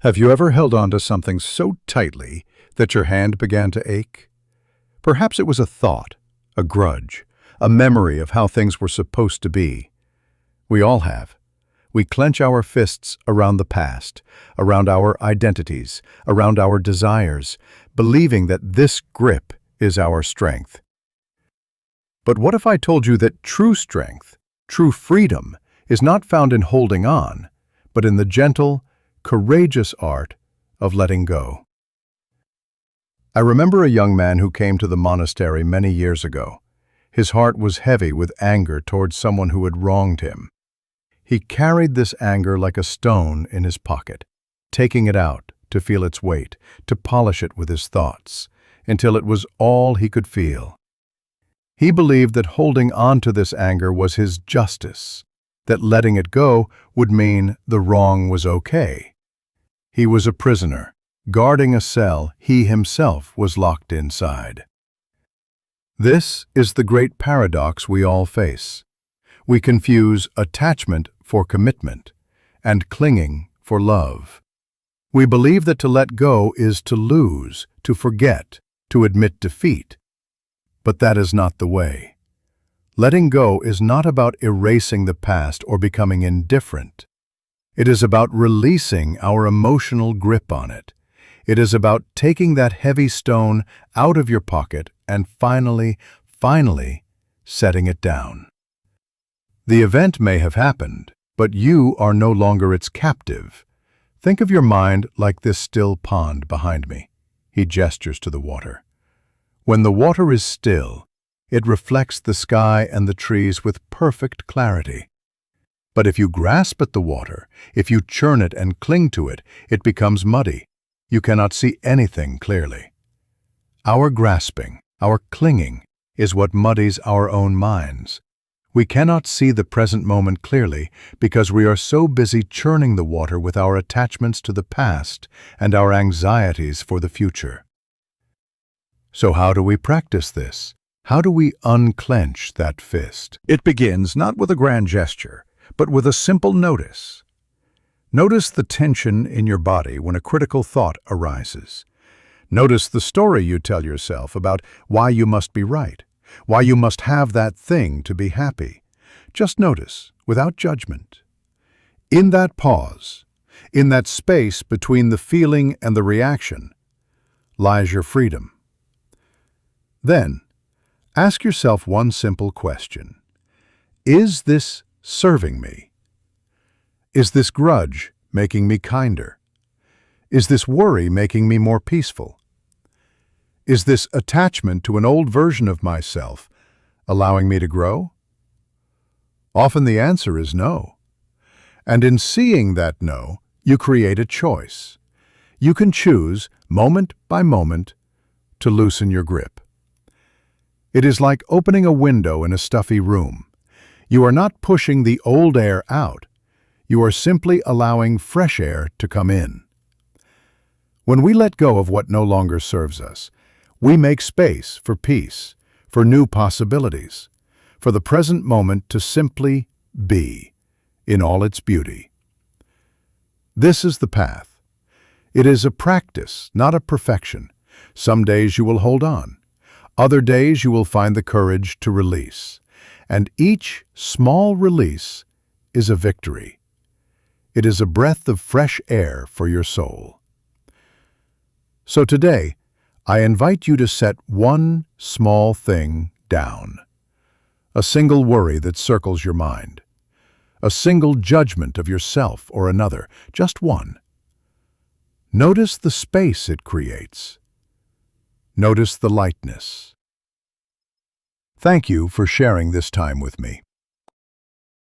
Have you ever held on to something so tightly that your hand began to ache? Perhaps it was a thought, a grudge, a memory of how things were supposed to be. We all have. We clench our fists around the past, around our identities, around our desires, believing that this grip is our strength. But what if I told you that true strength, true freedom, is not found in holding on, but in the gentle, courageous art of letting go? I remember a young man who came to the monastery many years ago. His heart was heavy with anger towards someone who had wronged him. He carried this anger like a stone in his pocket, taking it out to feel its weight, to polish it with his thoughts, until it was all he could feel. He believed that holding on to this anger was his justice, that letting it go would mean the wrong was okay. He was a prisoner, guarding a cell he himself was locked inside. This is the great paradox we all face. We confuse attachment for commitment and clinging for love. We believe that to let go is to lose, to forget, to admit defeat. But that is not the way. Letting go is not about erasing the past or becoming indifferent. It is about releasing our emotional grip on it. It is about taking that heavy stone out of your pocket and finally setting it down. The event may have happened, but you are no longer its captive. Think of your mind like this still pond behind me. He gestures to the water. When the water is still, it reflects the sky and the trees with perfect clarity. But if you grasp at the water, if you churn it and cling to it, it becomes muddy. You cannot see anything clearly. Our grasping, our clinging, is what muddies our own minds. We cannot see the present moment clearly because we are so busy churning the water with our attachments to the past and our anxieties for the future. So how do we practice this? How do we unclench that fist? It begins not with a grand gesture, but with a simple notice. Notice the tension in your body when a critical thought arises. Notice the story you tell yourself about why you must be right, why you must have that thing to be happy. Just notice, without judgment. In that pause, in that space between the feeling and the reaction, lies your freedom. Then, ask yourself one simple question. Is this serving me? Is this grudge making me kinder? Is this worry making me more peaceful? Is this attachment to an old version of myself allowing me to grow? Often the answer is no. And in seeing that no, you create a choice. You can choose, moment by moment, to loosen your grip. It is like opening a window in a stuffy room. You are not pushing the old air out. You are simply allowing fresh air to come in. When we let go of what no longer serves us, we make space for peace, for new possibilities, for the present moment to simply be in all its beauty. This is the path. It is a practice, not a perfection. Some days you will hold on. Other days you will find the courage to release. And each small release is a victory. It is a breath of fresh air for your soul. So today, I invite you to set one small thing down. A single worry that circles your mind. A single judgment of yourself or another, just one. Notice the space it creates. Notice the lightness. Thank you for sharing this time with me.